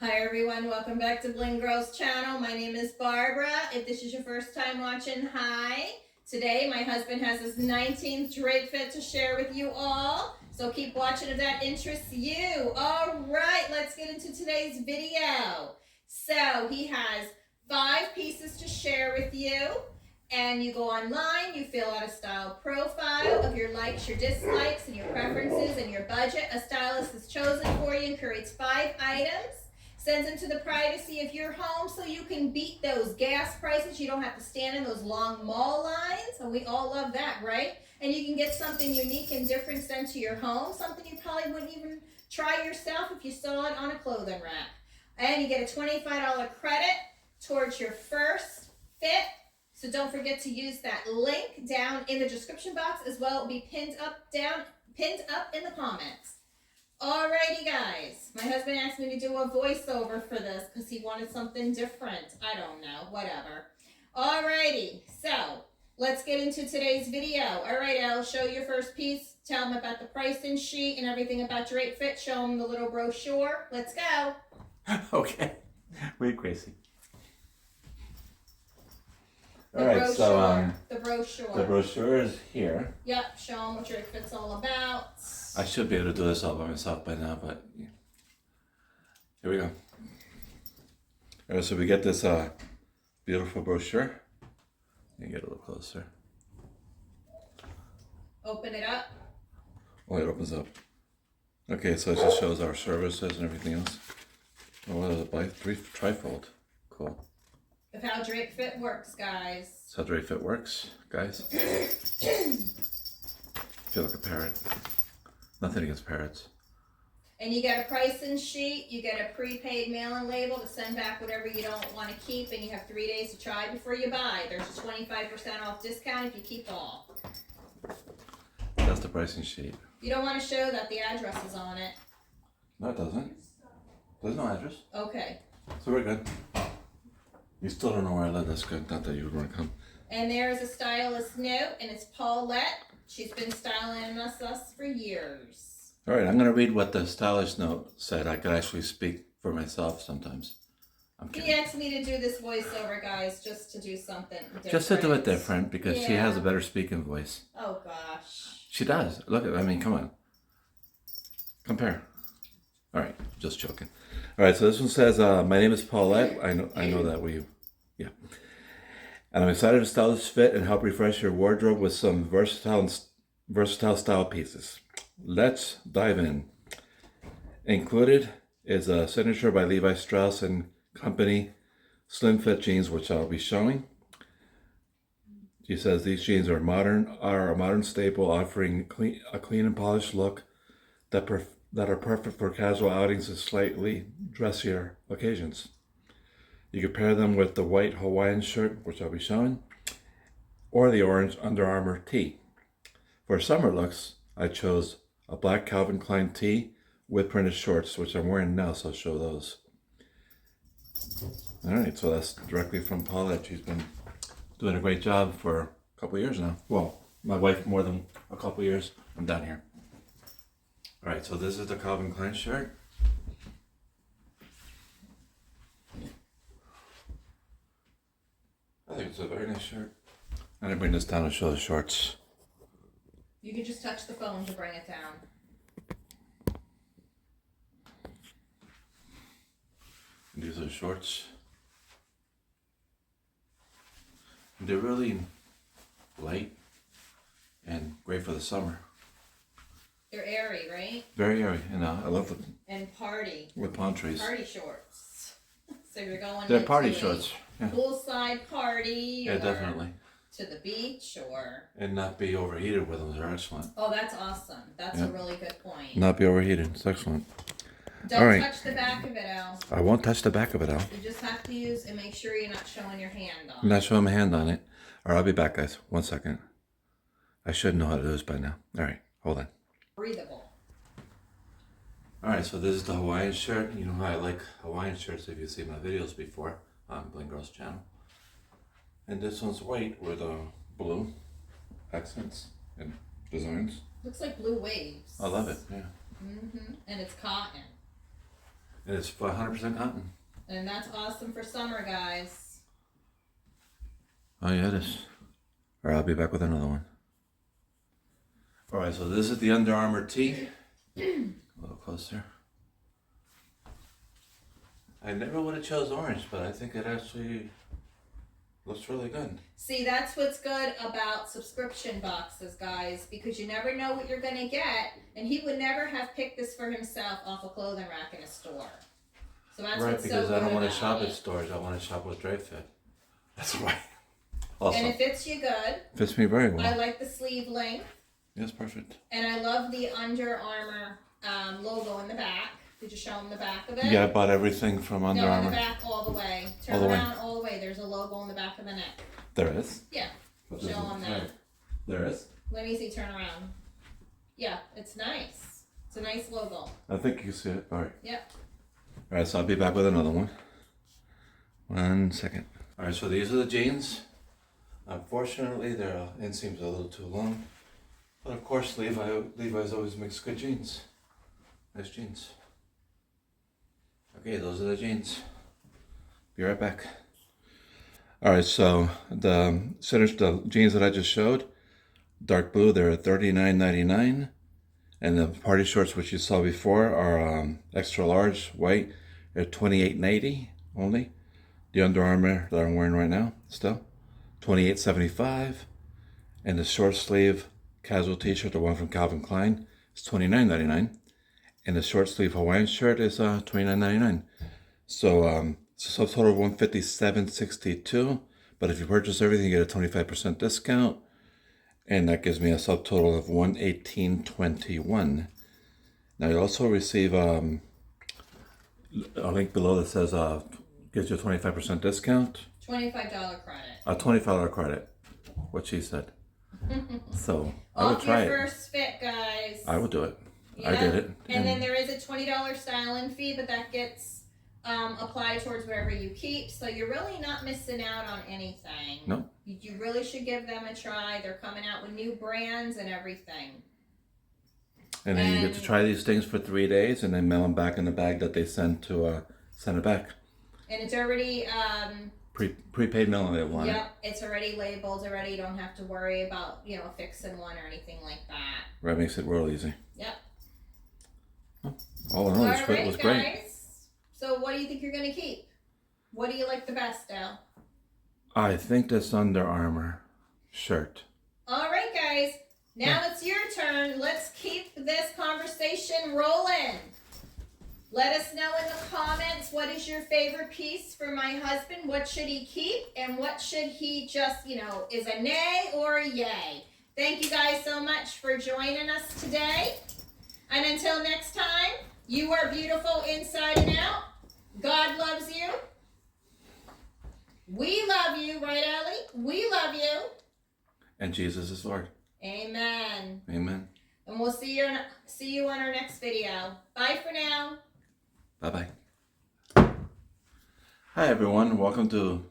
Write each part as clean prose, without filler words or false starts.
Hi everyone, welcome back to Bling Girls channel. My name is Barbara. If this is your first time watching, hi. Today my husband has his 19th drape fit to share with you all. So keep watching if that interests you. All right, let's get into today's video. So he has 5 pieces to share with you. And you go online, you fill out a style profile of your likes, your dislikes, and your preferences and your budget. A stylist is chosen for you and creates 5 items. Sends them to the privacy of your home so you can beat those gas prices. You don't have to stand in those long mall lines. And we all love that, right? And you can get something unique and different sent to your home. Something you probably wouldn't even try yourself if you saw it on a clothing rack. And you get a $25 credit towards your first fit. So don't forget to use that link down in the description box as well. It will be pinned up in the comments. Alrighty guys, my husband asked me to do a voiceover for this because he wanted something different. I don't know, whatever. Alrighty, so let's get into today's video. Alright, I'll show you your first piece, tell him about the pricing sheet and everything about Drape Fit, show him the little brochure. Let's go. Okay, wait, Gracie. The brochure. The brochure is here. Yep, show them what Drape Fit's all about. I should be able to do this all by myself by now, but yeah. Here we go. All right, so we get this beautiful brochure. Let me get a little closer. Open it up. Oh, it opens up. Okay, so it just shows our services and everything else. Oh, what is it? By trifold. Cool. Of how Drape Fit works, guys. That's how Drape Fit works, guys. Feel like a parrot. Nothing against parrots. And you get a pricing sheet, you get a prepaid mailing label to send back whatever you don't want to keep, and you have 3 days to try before you buy. There's a 25% off discount if you keep all. That's the pricing sheet. You don't want to show that the address is on it. No, it doesn't. There's no address. Okay. So we're good. You still don't know where I live. That's good. Not that you would want to come. And there's a stylist note, and it's Paulette. She's been styling us for years. All right, I'm going to read what the stylist note said. I could actually speak for myself sometimes. I'm kidding. He asked me to do this voiceover, guys, just to do something different. Just to do it different because she has a better speaking voice. Oh, gosh. She does. Look at, I mean, come on. Compare. All right, just joking. All right, so this one says, my name is Paulette. I know that yeah. And I'm excited to style this fit and help refresh your wardrobe with some versatile style pieces. Let's dive in. Included is a signature by Levi, Strauss and Company slim fit jeans, which I'll be showing. She says these jeans are a modern staple, offering a clean and polished look that are perfect for casual outings and slightly dressier occasions. You can pair them with the white Hawaiian shirt, which I'll be showing, or the orange Under Armour tee. For summer looks, I chose a black Calvin Klein tee with printed shorts, which I'm wearing now, so I'll show those. All right, so that's directly from Paulette. She's been doing a great job for a couple of years now. Well, my wife more than a couple of years. I'm down here. All right, so this is the Calvin Klein shirt. I think it's a very nice shirt. I'm gonna bring this down and show the shorts. You can just touch the phone to bring it down. And these are the shorts. And they're really light and great for the summer. They're airy, right? Very airy, and I love them. And party. With palm trees. Party shorts. So you're going They're party shorts. Yeah. Poolside party. Yeah, definitely. To the beach or... And not be overheated with them. They're excellent. Oh, that's awesome. That's a really good point. Not be overheated. It's excellent. Don't touch the back of it, Al. I won't touch the back of it, Al. You just have to use and make sure you're not showing your hand on it. I'm not showing my hand on it. All right, I'll be back, guys. 1 second. I should know how to do this by now. All right, hold on. Breathable. All right, so this is the Hawaiian shirt. You know how I like Hawaiian shirts if you've seen my videos before on Bling Girls channel. And this one's white with blue accents and designs. Looks like blue waves. I love it, yeah. And it's cotton. And it's 100% cotton. And that's awesome for summer, guys. Oh yeah, it is. All right, I'll be back with another one. All right, so this is the Under Armour tee. A little closer. I never would have chose orange, but I think it actually looks really good. See, that's what's good about subscription boxes, guys, because you never know what you're going to get, and he would never have picked this for himself off a clothing rack in a store. So that's Right, what's because so I don't good want to about shop it. at stores. I want to shop with Drape Fit. That's right. Also, And it fits you good. fits me very well. I like the sleeve length, Yes, perfect. and I love the Under Armour logo in the back. Did you show him the back of it? Yeah, I bought everything from Under No, in Armour. the back all the way. Turn All the way. around all the way. There's a logo on the back of the neck. There is. Yeah. But Show there's them that. right. There is. Let me see. Turn around. Yeah, it's nice. It's a nice logo. I think you can see it. All right. Yep. All right, so I'll be back with another one. 1 second. All right, so these are the jeans. Unfortunately, their inseams are a little too long. But of course, Levi's always makes good jeans. Nice jeans. Okay, those are the jeans. Be right back. All right, so the jeans that I just showed, dark blue, they're $39.99. And the party shorts, which you saw before, are extra large, white. They're $28.80 only. The Under Armour that I'm wearing right now, still, $28.75. And the short sleeve casual t-shirt, the one from Calvin Klein, is $29.99. And the short sleeve Hawaiian shirt is $29.99. So it's a subtotal of $157.62. But if you purchase everything, you get a 25% discount. And that gives me a subtotal of $118.21. Now you also receive a link below that says gives you a 25% discount. $25 credit. A $25 credit. What she said. So I would Off try your it. first fit, guys. I would do it. I Yeah. did it. And then there is a $20 styling fee, but that gets applied towards wherever you keep. So you're really not missing out on anything. No. You really should give them a try. They're coming out with new brands and everything. And then you get to try these things for 3 days and then mail them back in the bag that they send it back. And it's already Prepaid mailing they want. Yep, it's already labeled already. You don't have to worry about, fixing one or anything like that. Right, makes it real easy. Yep. All in all, this fit was great. Guys. So what do you think you're going to keep? What do you like the best, Dale? I think this Under Armour shirt. All right, guys. Now it's your turn. Let's keep this conversation rolling. Let us know in the comments, what is your favorite piece for my husband? What should he keep? And what should he just, is a nay or a yay? Thank you guys so much for joining us today. And until next time, you are beautiful inside and out. God loves you. We love you, right, Ellie? We love you. And Jesus is Lord. Amen. Amen. And we'll see you on our next video. Bye for now. Bye-bye. Hi, everyone. Welcome to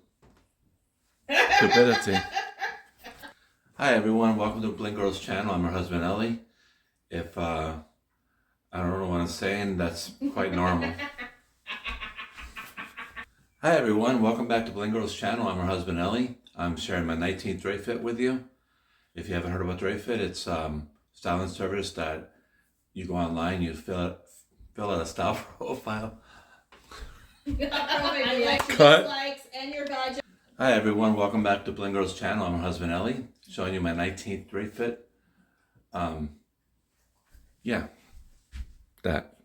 Stupidity. Hi, everyone. Welcome to Bling Girls channel. I'm her husband, Ellie. If I don't know what I'm saying, that's quite normal. Hi, everyone. Welcome back to Bling Girls channel. I'm her husband, Ellie. I'm sharing my 19th Drape fit with you. If you haven't heard about Drape fit, it's styling service that you go online, you fill out a style profile. Cut. Likes and your budget. Hi everyone, welcome back to Bling Girls channel. I'm her husband Ellie, showing you my 19th Drape fit. Yeah, that.